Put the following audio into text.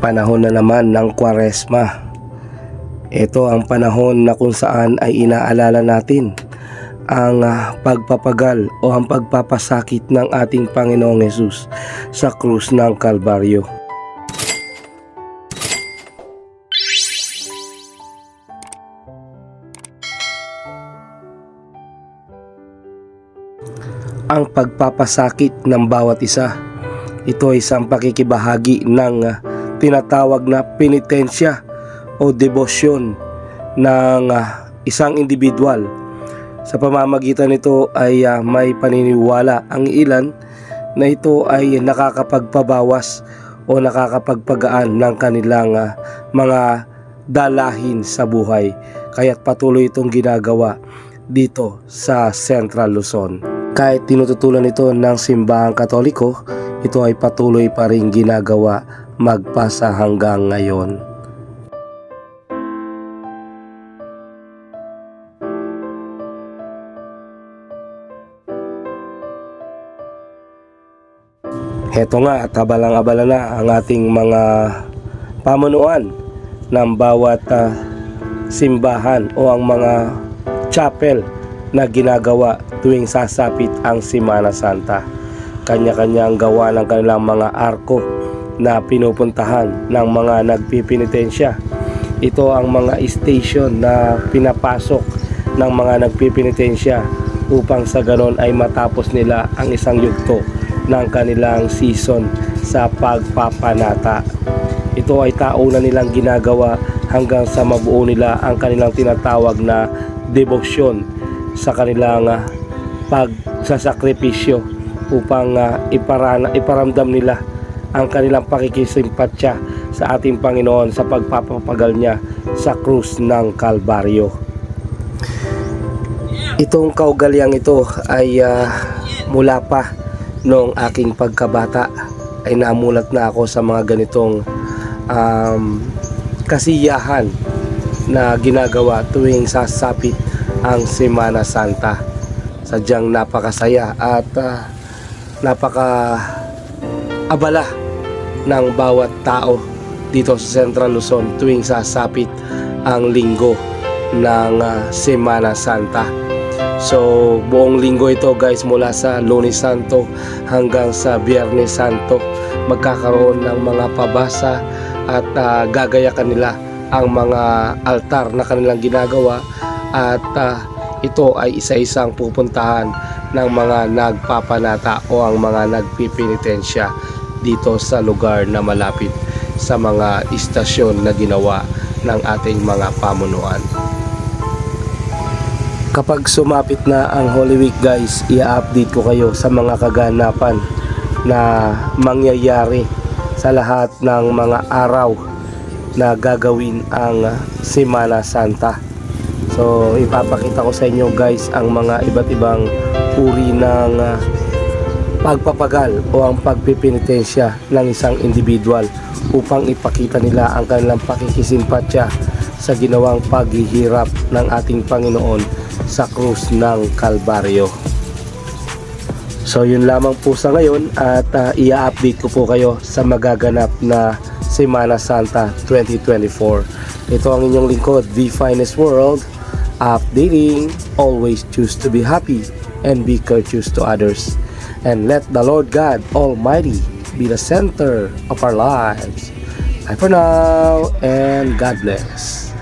Panahon na naman ng Kwaresma. Ito ang panahon na kung saan ay inaalala natin ang pagpapagal o ang pagpapasakit ng ating Panginoong Hesus sa krus ng Kalbaryo. Ang pagpapasakit ng bawat isa, ito ay isang pakikibahagi ng tinatawag na penitensya o debosyon ng isang individual. Sa pamamagitan nito ay may paniniwala ang ilan na ito ay nakakapagpabawas o nakakapagpagaan ng kanilang mga dalahin sa buhay. Kaya't patuloy itong ginagawa dito sa Central Luzon. Kahit tinututulan ito ng simbahang Katoliko, ito ay patuloy pa rin ginagawa magpasa hanggang ngayon. Heto nga at abalang-abala na ang ating mga pamunuan ng bawat simbahan o ang mga chapel na ginagawa tuwing sasapit ang Semana Santa. Kanya-kanya ang gawa ng kanilang mga arko na pinupuntahan ng mga nagpipinitensya. Ito ang mga station na pinapasok ng mga nagpipinitensya upang sa ganon ay matapos nila ang isang yugto ng kanilang season sa pagpapanata. Ito ay taon na nilang ginagawa hanggang sa mabuo nila ang kanilang tinatawag na debosyon sa kanilang pagsasakripisyo upang iparamdam nila ang kanilang pakikisimpatya sa ating Panginoon sa pagpapapagal niya sa krus ng Kalbaryo. Itong kaugaliang ito ay mula pa noong aking pagkabata ay namulat na ako sa mga ganitong kasiyahan na ginagawa tuwing sasapit ang Semana Santa. Sadyang napakasaya at napaka-abala ng bawat tao dito sa Central Luzon tuwing sasapit ang linggo ng Semana Santa. So buong linggo ito guys, mula sa Lunes Santo hanggang sa Biyernes Santo, magkakaroon ng mga pabasa at gagayakan nila ang mga altar na kanilang ginagawa at ito ay isa-isang pupuntahan ng mga nagpapanata o ang mga nagpipinitensya dito sa lugar na malapit sa mga istasyon na ginawa ng ating mga pamunuan. Kapag sumapit na ang Holy Week guys, i-update ko kayo sa mga kaganapan na mangyayari sa lahat ng mga araw na gagawin ang Semana Santa. So ipapakita ko sa inyo guys ang mga iba't ibang uri ng pagpapagal o ang pagpipinitensya ng isang individual upang ipakita nila ang kanilang pakikisimpatya sa ginawang paghihirap ng ating Panginoon sa krus ng Kalbaryo. So yun lamang po sa ngayon at i-update ko po kayo sa magaganap na Semana Santa 2024. Ito ang inyong lingkod, The Finest World, updating. Always choose to be happy and be courteous to others, and let the Lord God Almighty be the center of our lives. Bye for now and God bless.